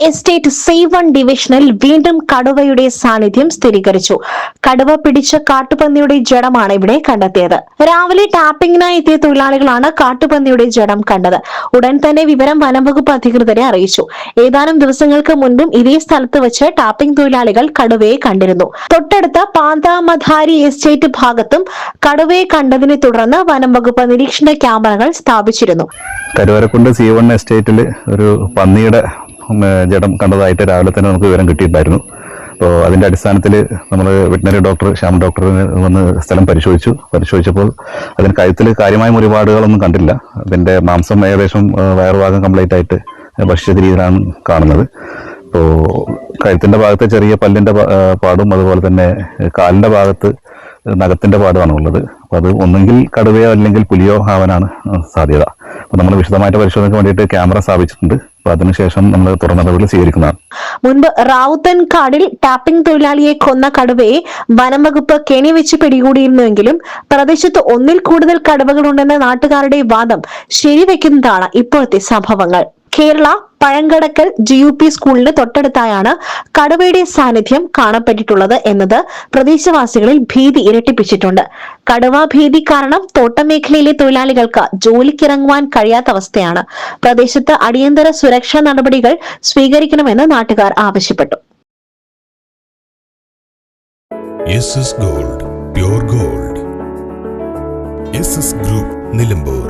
Estate C1 ഡിവിഷനിൽ വീണ്ടും കടുവയുടെ സാന്നിധ്യം സ്ഥിരീകരിച്ചു. കടുവ പിടിച്ച കാട്ടുപന്നിയുടെ ജഡമാണ് ഇവിടെ കണ്ടെത്തിയത്. രാവിലെ ടാപ്പിംഗിനായി എത്തിയ തൊഴിലാളികളാണ് കാട്ടുപന്നിയുടെ ജഡം കണ്ടത്. ഉടൻ തന്നെ വിവരം വനംവകുപ്പ് അധികൃതരെ അറിയിച്ചു. ഏതാനും ദിവസങ്ങൾക്ക് മുൻപും ഇതേ സ്ഥലത്ത് വെച്ച് ടാപ്പിംഗ് തൊഴിലാളികൾ കടുവയെ കണ്ടിരുന്നു. തൊട്ടടുത്ത പാന്താമധാരി എസ്റ്റേറ്റ് ഭാഗത്തും കടുവയെ കണ്ടതിനെ തുടർന്ന് വനംവകുപ്പ് നിരീക്ഷണ ക്യാമറകൾ സ്ഥാപിച്ചിരുന്നു. കരുവാരക്കുണ്ട് C1 എസ്റ്റേറ്റിൽ ഒരു പന്നിയുടെ ജഡം കണ്ടതായിട്ട് രാവിലെ തന്നെ നമുക്ക് വിവരം കിട്ടിയിട്ടുണ്ടായിരുന്നു. അപ്പോൾ അതിൻ്റെ അടിസ്ഥാനത്തിൽ നമ്മൾ വെറ്റിനറി ഡോക്ടർ ശ്യാം ഡോക്ടറിന് വന്ന് സ്ഥലം പരിശോധിച്ചപ്പോൾ അതിന് കഴുത്തിൽ കാര്യമായ മുറിപാടുകളൊന്നും കണ്ടില്ല. അതിൻ്റെ മാംസം ഏകദേശം വയറുഭാഗം കംപ്ലീറ്റ് ആയിട്ട് ഭക്ഷിച്ച രീതിയിലാണ് കാണുന്നത്. അപ്പോൾ കഴുത്തിൻ്റെ ഭാഗത്ത് ചെറിയ പല്ലിൻ്റെ പാടും അതുപോലെ തന്നെ കാലിൻ്റെ ഭാഗത്ത് നഖത്തിൻ്റെ പാടുമാണ് ഉള്ളത്. അപ്പോൾ അത് ഒന്നെങ്കിൽ കടുവയോ അല്ലെങ്കിൽ പുലിയോ ആവാനാണ് സാധ്യത. അപ്പോൾ നമ്മൾ വിശദമായിട്ട് പരിശോധനയ്ക്ക് വേണ്ടിയിട്ട് ക്യാമറ സ്ഥാപിച്ചിട്ടുണ്ട്. അപ്പോൾ അതിനുശേഷം നമ്മൾ തുടർ നടപടികൾ സ്വീകരിക്കുന്നതാണ്. മുൻപ് റാവുത്തൻകാടിൽ ടാപ്പിംഗ് തൊഴിലാളിയെ കൊന്ന കടുവയെ വനംവകുപ്പ് കെണി വെച്ച് പിടികൂടിയിരുന്നുവെങ്കിലും പ്രദേശത്ത് ഒന്നിൽ കൂടുതൽ കടുവകളുണ്ടെന്ന നാട്ടുകാരുടെ വാദം ശരിവെക്കുന്നതാണ് ഇപ്പോഴത്തെ സംഭവങ്ങൾ. കേരള പഴങ്കടക്കൽ GUP സ്കൂളിന് തൊട്ടടുത്തായാണ് കടുവയുടെ സാന്നിധ്യം കാണപ്പെട്ടിട്ടുള്ളത് എന്നത് പ്രദേശവാസികളിൽ ഭീതി ഇരട്ടിപ്പിച്ചിട്ടുണ്ട്. കടുവ ഭീതി കാരണം തോട്ടമേഖലയിലെ തൊഴിലാളികൾക്ക് ജോലിക്കിറങ്ങുവാൻ കഴിയാത്ത അവസ്ഥയാണ്. പ്രദേശത്ത് അടിയന്തര സുരക്ഷാ നടപടികൾ സ്വീകരിക്കണമെന്ന് നാട്ടുകാർ ആവശ്യപ്പെട്ടു. SS Gold, Pure Gold. SS Group, Nilambur.